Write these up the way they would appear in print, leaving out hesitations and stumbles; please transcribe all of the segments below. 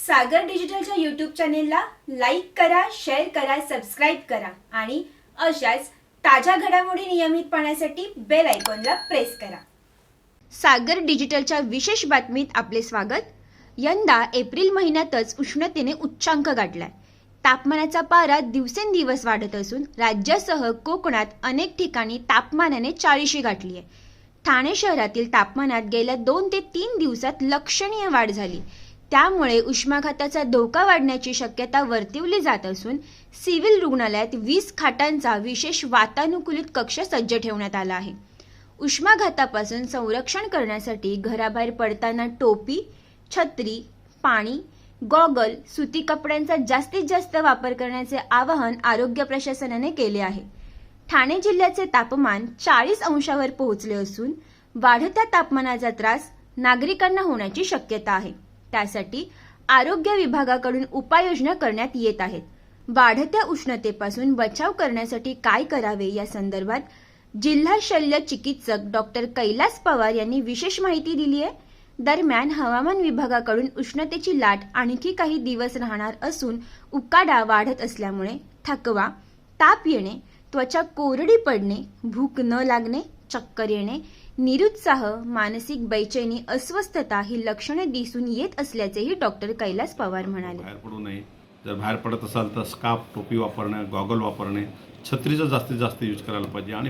सागर डिजिटलच्या YouTube चॅनेलला like करा, share करा, सबस्क्राईब करा आणि अशाच ताज्या घडामोडी नियमित पाहण्यासाठी बेल आयकॉनला प्रेस करा। सागर डिजिटलच्या विशेष बातमीत आपले स्वागत। यंदा एप्रिल महिन्यातच उष्णतेने उच्चांक गाठलाय। तापमानाचा पारा दिवसेंदिवस वाढत असून राज्यासह कोकणात अनेक ठिकाणी तापमानाने 40शी गाठली आहे। ठाणे शहरातील तापमानात गेल्या 2 ते 3 दिवसात लक्षणीय वाढ झाली। त्यामुळे उष्माघाताचा धोका वाढण्याची शक्यता वर्तवली जात असून सिव्हिल रुग्णालयात 20 खाटांचा विशेष वातानुकूलित कक्ष सज्ज ठेवण्यात आला आहे। उष्माघातापासून संरक्षण करण्यासाठी घराबाहेर पडताना टोपी, छत्री, पाणी, गॉगल, सुती कपड्यांचा जास्तीत जास्त वापर करण्याचे आवाहन आरोग्य प्रशासनाने केले आहे। ठाणे जिल्ह्याचे तापमान 40 अंशावर पोहोचले असून वाढत्या तापमानाचा त्रास नागरिकांना होण्याची शक्यता आहे। त्यासाठी आरोग्य विभागाकडून उपाययोजना करण्यात येत आहेत। वाढत्या उष्णतेपासून बचाव करण्यासाठी काय करावे या संदर्भात जिल्हा शल्य चिकित्सक डॉक्टर कैलास पवार यांनी विशेष माहिती दिली आहे। दरम्यान हवामान विभागाकडून उष्णतेची लाट आणखी काही दिवस राहणार असून उकाडा वाढत असल्यामुळे थकवा, ताप येणे, त्वचा कोरडी पडणे, भूक न लागणे, चक्कर येणे, निरुत्साह, मानसिक बेचैनी, अस्वस्थता ही लक्षणे दिसून येत असल्याचेही डॉक्टर कैलास पवार म्हणाले। बाहेर पडू नये। जर बाहेर पडत असाल तर स्कार्फ, टोपी वापरणे, गॉगल वापरणे, छत्रीचा जास्तीत जास्त यूज करायला पाहिजे आणि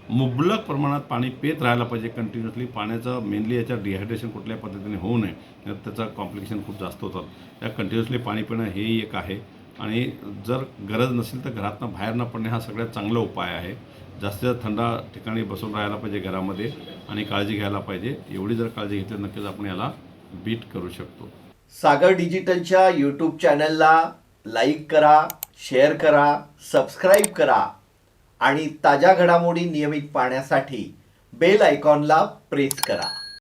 मुबलक प्रमाणात पाणी पित राहायला पाहिजे कंटिन्युअसली। पाण्याचं मेनली याच्या डिहायड्रेशन कुठल्या पद्धतीने होऊ नये, त्याचा कॉम्प्लिकेशन खूप जास्त होतात। त्या कंटिन्युअसली पाणी पिणं हेही एक आहे आणि जर गरज नसेल तर घरातनं बाहेर न पडणे हा सगळ्यात चांगला उपाय आहे। जास्तीत जास्त थंड ठिकाणी बसून राहायला पाहिजे घरामध्ये आणि काळजी घ्यायला पाहिजे। एवढी जर काळजी घेतली नक्कीच आपण याला बीट करू शकतो। सागर डिजिटलच्या यूट्यूब चॅनलला लाईक करा, शेअर करा, सबस्क्राईब करा आणि ताज्या घडामोडी नियमित पाहण्यासाठी बेल आयकॉनला प्रेस करा।